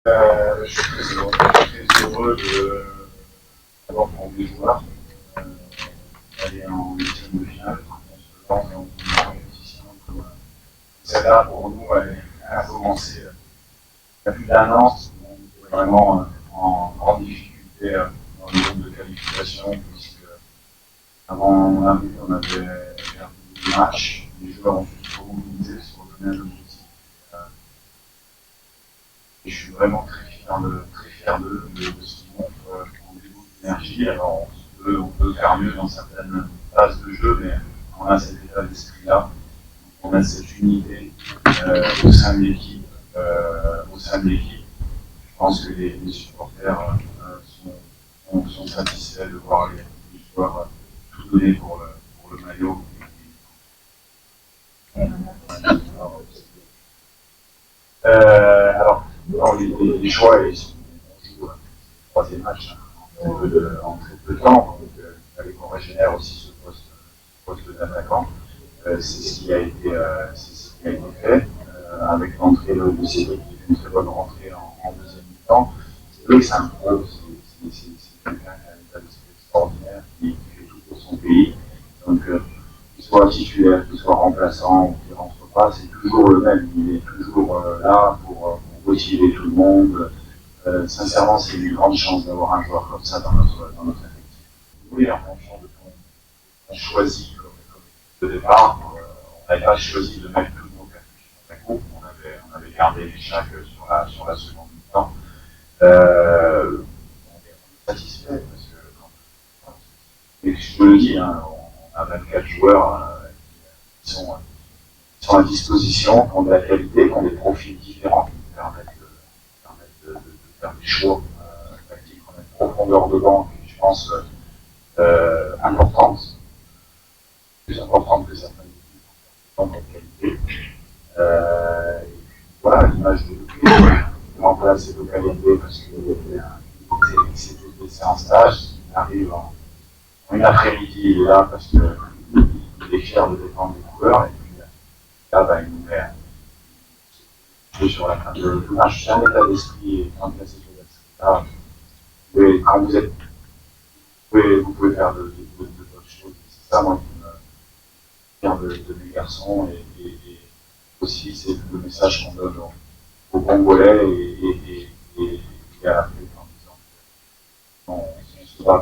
Je suis très heureux d'avoir pour mes joueurs d'aller en huitième de finale. On se lance dans une compétition comme celle-là, pour nous, elle a commencé il y a plus d'un an. On était vraiment en grande difficulté dans le groupe de qualification, puisque avant l'arrivée, on avait perdu le match. Les joueurs ont tout mobilisé sur le même objectif. Et je suis vraiment très fier de ce qu'ils montrent en début d'énergie. Alors on peut faire mieux dans certaines phases de jeu, mais on a cet état d'esprit-là. On a cette unité au sein de l'équipe. Je pense que les supporters sont satisfaits de voir les joueurs tout donner pour le maillot. Alors, les choix, ils sont le troisième match en très peu de temps, donc il fallait qu'on régénère aussi ce poste d'attaquant. C'est ce qui a été fait avec l'entrée de Cédric qui fait une très bonne rentrée en deuxième mi-temps. C'est vrai que c'est un pro, c'est quelqu'un qui a un état d'esprit extraordinaire, qui fait tout pour son pays. Donc qu'il soit titulaire, qu'il soit remplaçant ou qu'il rentre pas, c'est toujours le même. Il est toujours là pour motiver tout le monde. Sincèrement, c'est une grande chance d'avoir un joueur comme ça dans notre effectif. Oui, en fonction de qu'on choisit comme de départ, on n'avait pas choisi de mettre tous nos percussions d'un coup. On avait gardé chaque sur la seconde mi-temps. On est satisfait parce que, et je te le dis, hein, on a 24 joueurs qui sont à disposition, qui ont de la qualité, qui ont des profils différents, qui nous permettent de faire des choix tactiques. On a une profondeur de banc qui, je pense, importante, plus importante que certaines équipes en qualité. Voilà, l'image de en place c'est localisé parce qu'il s'est blessé en stage, il arrive en une après-midi, il est là parce qu'il est fier de défendre les couleurs, et puis là, il nous met sur la fin de match. C'est un état d'esprit, et quand il y a cet état d'esprit-là, quand vous pouvez faire de bonnes choses. C'est ça, moi, qui me fier de mes garçons, et aussi, c'est le message qu'on donne aux Congolais et à l'Afrique en disant qu'on se bat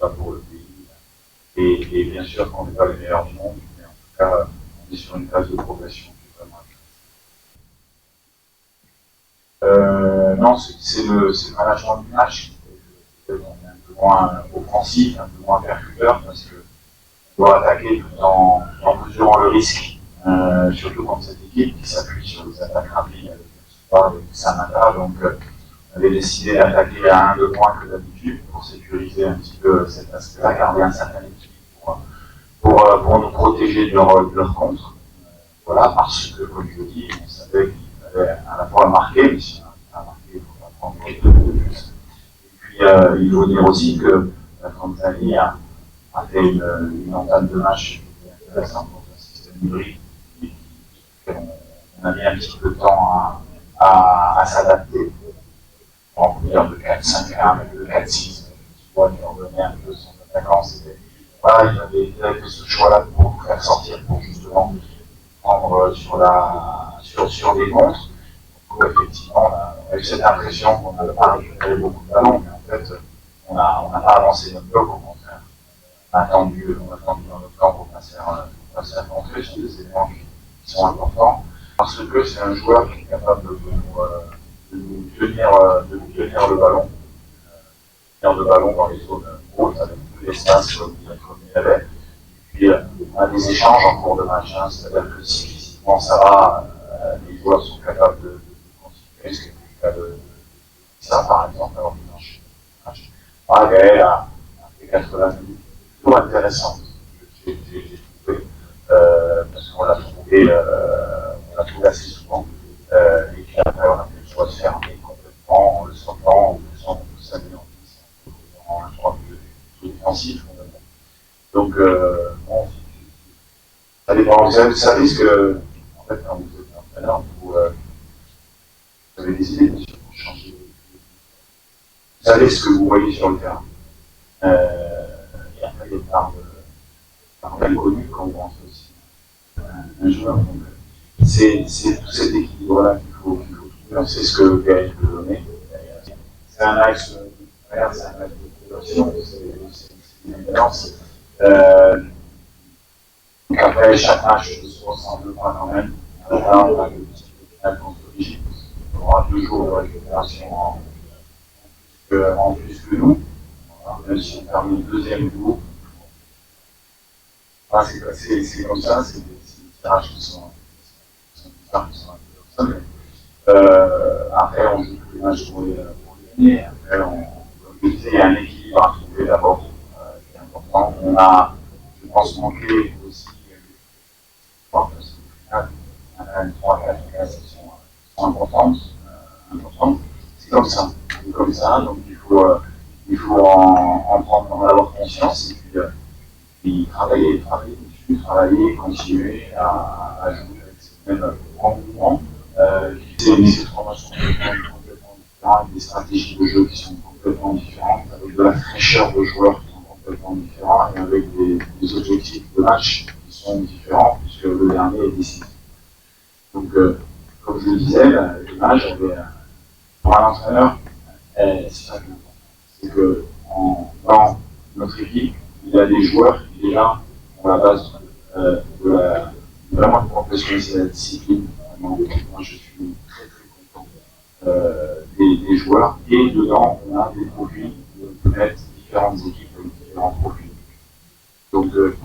pour le pays. Et bien sûr qu'on n'est pas les meilleurs du monde, mais en tout cas, on est sur une phase de progression qui est vraiment intéressante. Non, c'est le management du match. On est un peu moins offensif, un peu moins percuteur, parce qu'on doit attaquer tout en mesurant le risque, surtout contre cette équipe qui s'appuie sur les attaques rapides avec Samata. Donc, on avait décidé d'attaquer à 1 de moins que d'habitude pour sécuriser un petit peu cet aspect-là, garder un certain équilibre pour nous protéger de leur contre. Voilà, parce que, comme je dis, on savait qu'il fallait à la fois marquer, mais si on n'a pas marqué, il faut pas prendre 2 de plus. Et puis, il faut dire aussi que la Tanzanie a fait une entame de match intéressante dans un système hybride. On a mis un petit peu de temps à s'adapter. On peut dire de 4-5-1, même de 4-6, tu vois, il revenait un peu son attaquant. Voilà, il avait fait ce choix-là pour nous faire sortir, pour justement prendre sur des contres. Donc, effectivement, on a eu cette impression qu'on n'avait pas récupéré beaucoup de ballons, mais en fait, on n'a pas avancé notre bloc, au contraire. On a attendu dans notre camp pour passer à rentrer sur des éléments qui sont importants, parce que c'est un joueur qui est capable de nous tenir le ballon, tenir le ballon dans les zones hautes avec tout l'espace comme il avait. Et puis on a des échanges en cours de match, hein, c'est-à-dire que si physiquement ça va, les joueurs sont capables de continuer, ce qui est le cas de ça par exemple, alors dimanche. Gaël a fait 80 minutes, plutôt intéressant, j'ai trouvé, parce qu'on l'a trouvé assez souvent, et puis après on a fait le choix de fermer complètement en le sortant, en faisant 5 minutes en un 3 minutes défensif. Donc, bon, ça dépend. Vous savez ce que, en fait, quand vous êtes entraîneur, vous avez des idées, bien sûr, pour changer savez ce que vous voyez sur le terrain. Et après, il y a une part d'inconnu quand vous rentrez aussi un joueur. Donc, c'est tout cet équilibre-là qu'il faut trouver. On sait ce que Gaël peut donner. C'est un axe de carrière, c'est un axe de progression, c'est une évidence. Donc après, chaque match se ressemble pas quand même. Là, on a le petit final contre l'Égypte. On aura 2 jours de récupération en plus que nous. Voilà. Même si on termine le deuxième jour. Enfin, c'est comme ça, c'est des tirages qui sont bizarres, qui sont un peu comme ça. Mais, après, on joue tous les matchs pour les gagner. Après, comme je disais, il y a un équilibre à trouver d'abord, qui est important. On a, je pense, manqué aussi parce qu'au final, on a 3-4 classes qui sont importantes. C'est comme ça. C'est comme ça, donc il faut en avoir conscience et puis travailler dessus, continuer à jouer avec ces mêmes engouements. Ces 3 matchs sont complètement différents, avec des stratégies de jeu qui sont complètement différentes, avec de la fraîcheur de joueurs qui sont complètement différents et avec des objectifs de match qui sont différents, puisque le dernier est décisif. Donc, comme je le disais, l'image, pour un entraîneur, c'est ça qui est important. C'est que dans notre équipe, il y a des joueurs qui déjà ont la base vraiment de professionnalisme et de la discipline. Vraiment, moi, je suis très content des joueurs. Et dedans, on a des profils de peut-être différentes équipes avec différents profils. Donc,